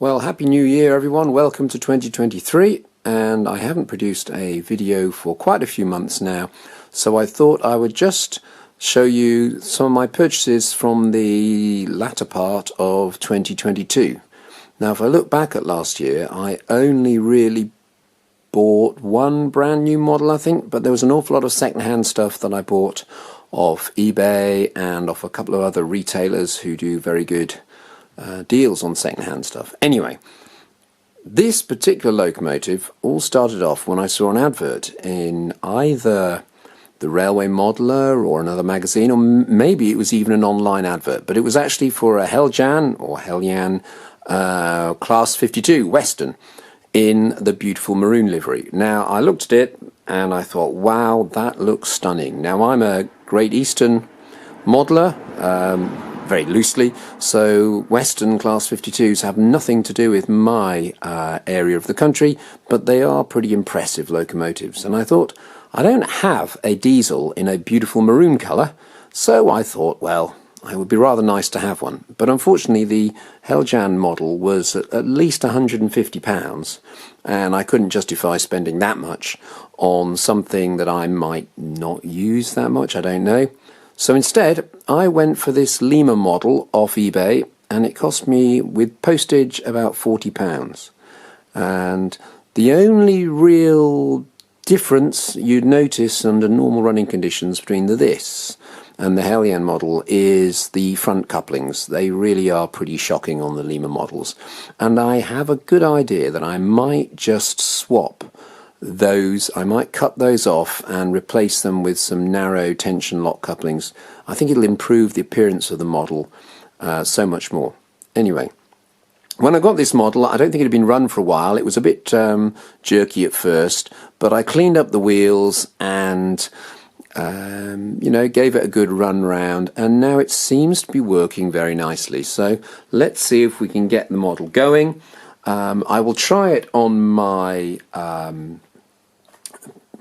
Well, Happy New Year everyone, welcome to 2023, and I haven't produced a video for quite a few months now, so I thought I would just show you some of my purchases from the latter part of 2022. Now if I look back at last year, I only really bought one brand new model I think, but there was an awful lot of second-hand stuff that I bought off eBay and off a couple of other retailers who do very good deals on second-hand stuff. Anyway, this particular locomotive all started off when I saw an advert in either the Railway Modeler or another magazine, or maybe it was even an online advert, but it was actually for a Heljan or Heljan Class 52 Western in the beautiful maroon livery. Now I looked at it and I thought, wow, that looks stunning. Now I'm a Great Eastern modeler, very loosely, so Western Class 52s have nothing to do with my area of the country, but they are pretty impressive locomotives. And I thought, I don't have a diesel in a beautiful maroon colour, so I thought, well, it would be rather nice to have one. But unfortunately the Heljan model was at least £150, and I couldn't justify spending that much on something that I might not use that much, I don't know. So instead, I went for this Lima model off eBay, and it cost me, with postage, about £40. And the only real difference you'd notice under normal running conditions between this and the Heljan model is the front couplings. They really are pretty shocking on the Lima models. And I have a good idea that I might just swap those. I might cut those off and replace them with some narrow tension lock couplings. I think it'll improve the appearance of the model so much more. Anyway, when I got this model, I don't think it had been run for a while. It was a bit jerky at first, but I cleaned up the wheels and you know, gave it a good run round, and now it seems to be working very nicely. So let's see if we can get the model going. I will try it on my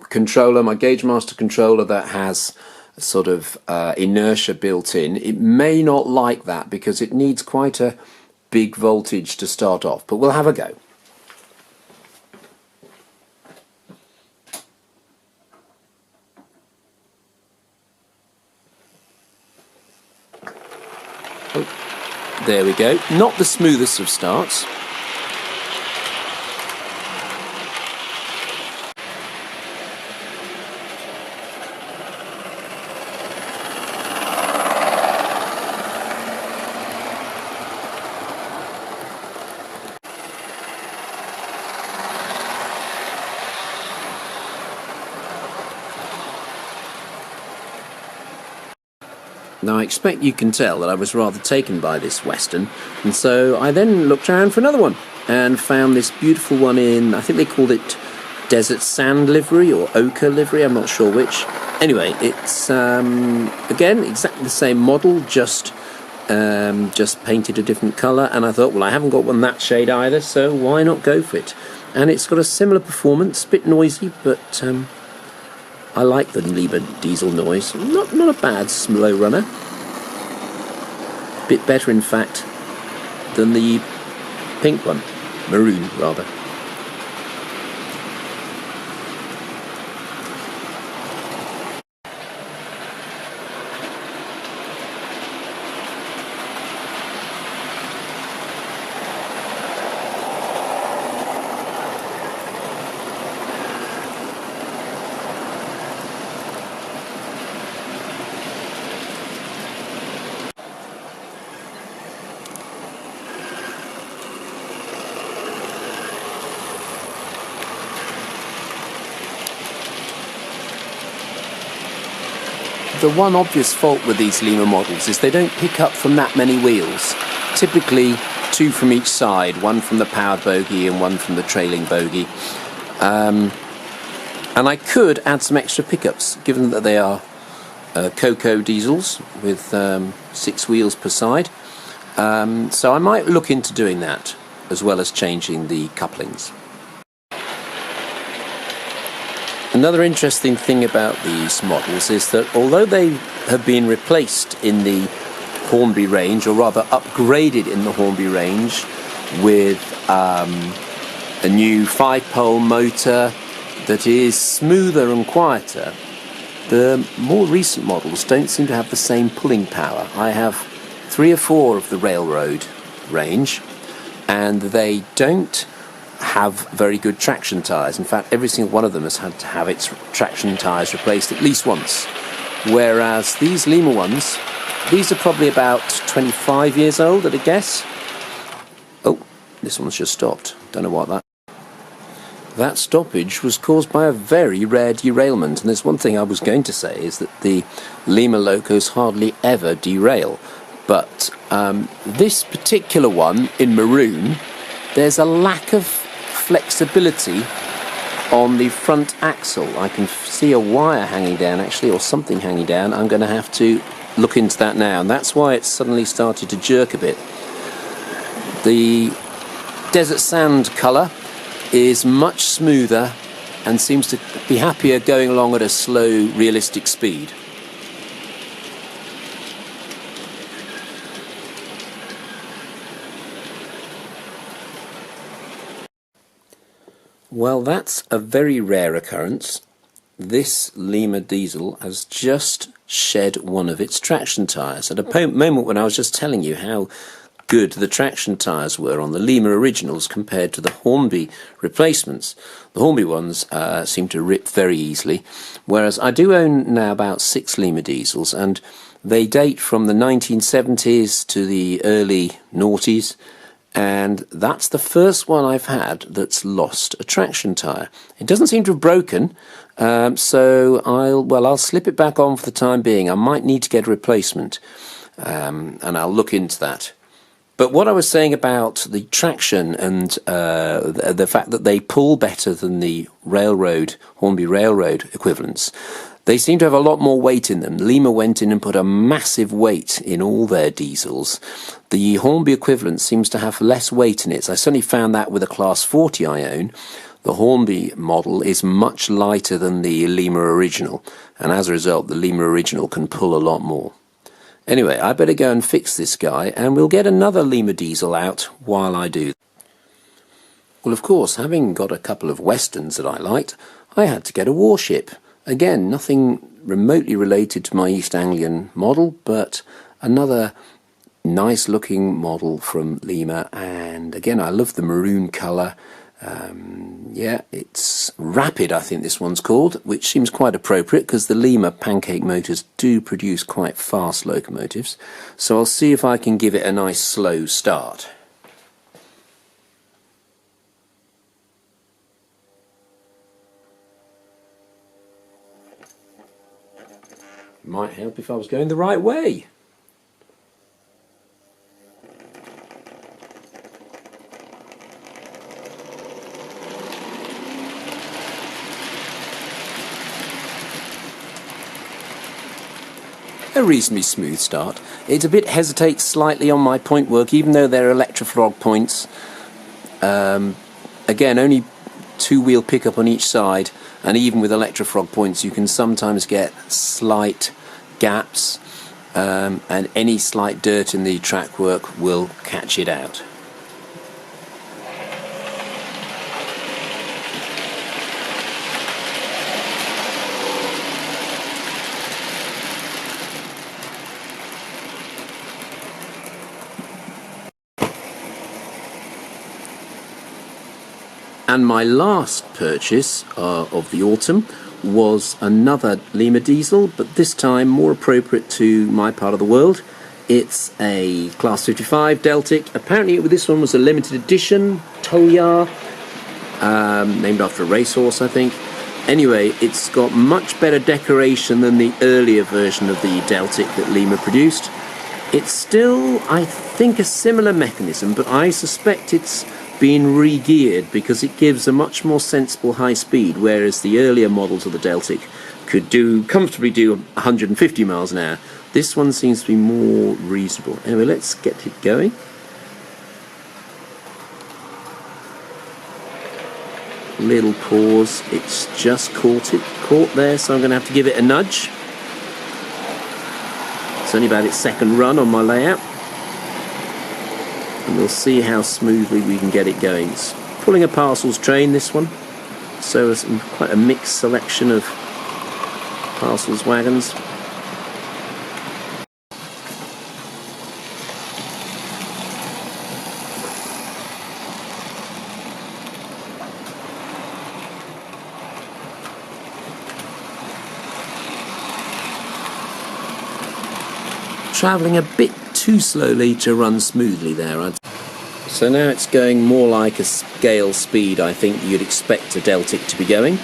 controller, my Gauge Master controller that has sort of inertia built in. It may not like that because it needs quite a big voltage to start off, but we'll have a go. Oh, there we go. Not the smoothest of starts. Now I expect you can tell that I was rather taken by this Western, and so I then looked around for another one and found this beautiful one in, I think they called it Desert Sand livery or Ocher livery, I'm not sure which. Anyway, it's again exactly the same model, just painted a different colour, and I thought, well, I haven't got one that shade either, so why not go for it? And it's got a similar performance, a bit noisy, but I like the Lima diesel noise. Not a bad slow runner. Bit better, in fact, than the pink one. Maroon, rather. The one obvious fault with these Lima models is they don't pick up from that many wheels. Typically two from each side, one from the powered bogie and one from the trailing bogie. And I could add some extra pickups, given that they are Coco diesels with 6 wheels per side. So I might look into doing that, as well as changing the couplings. Another interesting thing about these models is that although they have been replaced in the Hornby range, or rather upgraded in the Hornby range, with a new 5-pole motor that is smoother and quieter. The more recent models don't seem to have the same pulling power. I have 3 or 4 of the railroad range, and they don't have very good traction tyres. In fact, every single one of them has had to have its traction tyres replaced at least once. Whereas these Lima ones, these are probably about 25 years old at a guess. Oh, this one's just stopped. Don't know what that stoppage was caused by a very rare derailment. And there's one thing I was going to say, is that the Lima locos hardly ever derail. But this particular one in Maroon, there's a lack of flexibility on the front axle. I can see a wire hanging down actually, or something hanging down. I'm going to have to look into that now, and that's why it's suddenly started to jerk a bit. The desert sand colour is much smoother and seems to be happier going along at a slow, realistic speed. Well, that's a very rare occurrence. This Lima diesel has just shed one of its traction tyres. At a moment when I was just telling you how good the traction tyres were on the Lima originals compared to the Hornby replacements. The Hornby ones seem to rip very easily, whereas I do own now about 6 Lima diesels, and they date from the 1970s to the early noughties. And that's the first one I've had that's lost a traction tyre. It doesn't seem to have broken, so I'll slip it back on for the time being. I might need to get a replacement, and I'll look into that. But what I was saying about the traction and the fact that they pull better than the Hornby Railroad equivalents, they seem to have a lot more weight in them. Lima went in and put a massive weight in all their diesels. The Hornby equivalent seems to have less weight in it. I certainly found that with a Class 40 I own. The Hornby model is much lighter than the Lima original, and as a result the Lima original can pull a lot more. Anyway, I better go and fix this guy, and we'll get another Lima diesel out while I do. Well, of course, having got a couple of Westerns that I liked, I had to get a Warship. Again, nothing remotely related to my East Anglian model, but another nice looking model from Lima. And again, I love the maroon colour. Yeah, it's Rapid, I think this one's called, which seems quite appropriate because the Lima pancake motors do produce quite fast locomotives. So I'll see if I can give it a nice slow start. Might help if I was going the right way. A reasonably smooth start. It a bit hesitates slightly on my point work, even though they're electrofrog points. Again, only 2-wheel pickup on each side, and even with electrofrog points you can sometimes get slight gaps, and any slight dirt in the track work will catch it out. And my last purchase of the autumn was another Lima diesel, but this time more appropriate to my part of the world. It's a Class 55 Deltic. Apparently this one was a limited edition Toyar, named after a racehorse, I think. Anyway, it's got much better decoration than the earlier version of the Deltic that Lima produced. It's still, I think, a similar mechanism, but I suspect it's been re-geared because it gives a much more sensible high speed, whereas the earlier models of the Deltic could comfortably do 150 miles an hour. This one seems to be more reasonable. Anyway, let's get it going. Little pause, it's just caught there, so I'm going to have to give it a nudge. It's only about its second run on my layout. and we'll see how smoothly we can get it going. It's pulling a parcels train, this one, so it's quite a mixed selection of parcels wagons. Travelling a bit too slowly to run smoothly there. So now it's going more like a scale speed I think you'd expect a Deltic to be going.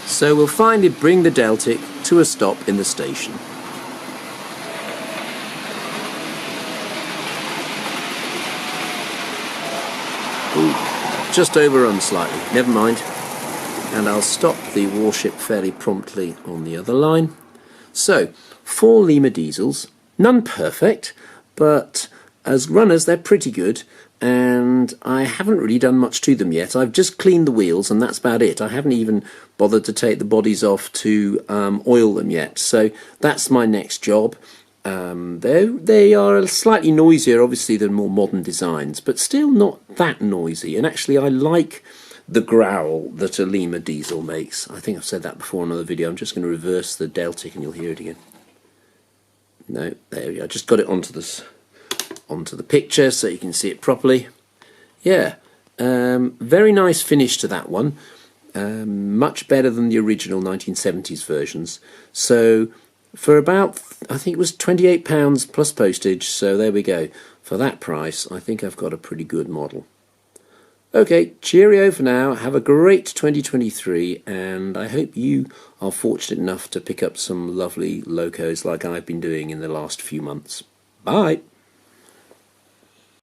So we'll finally bring the Deltic to a stop in the station. Ooh, just overrun slightly, never mind. And I'll stop the Warship fairly promptly on the other line. So, 4 Lima diesels, none perfect, but as runners they're pretty good, and I haven't really done much to them yet. I've just cleaned the wheels and that's about it. I haven't even bothered to take the bodies off to oil them yet, so that's my next job. They are slightly noisier obviously than more modern designs, but still not that noisy, and actually I like the growl that a Lima diesel makes. I think I've said that before in another video. I'm just going to reverse the Deltic and you'll hear it again. No, there we go. I just got it onto the picture so you can see it properly. Yeah, very nice finish to that one. Much better than the original 1970s versions. So for about, I think it was £28 plus postage, so there we go. For that price, I think I've got a pretty good model. Okay, cheerio for now. Have a great 2023, and I hope you are fortunate enough to pick up some lovely locos like I've been doing in the last few months. Bye!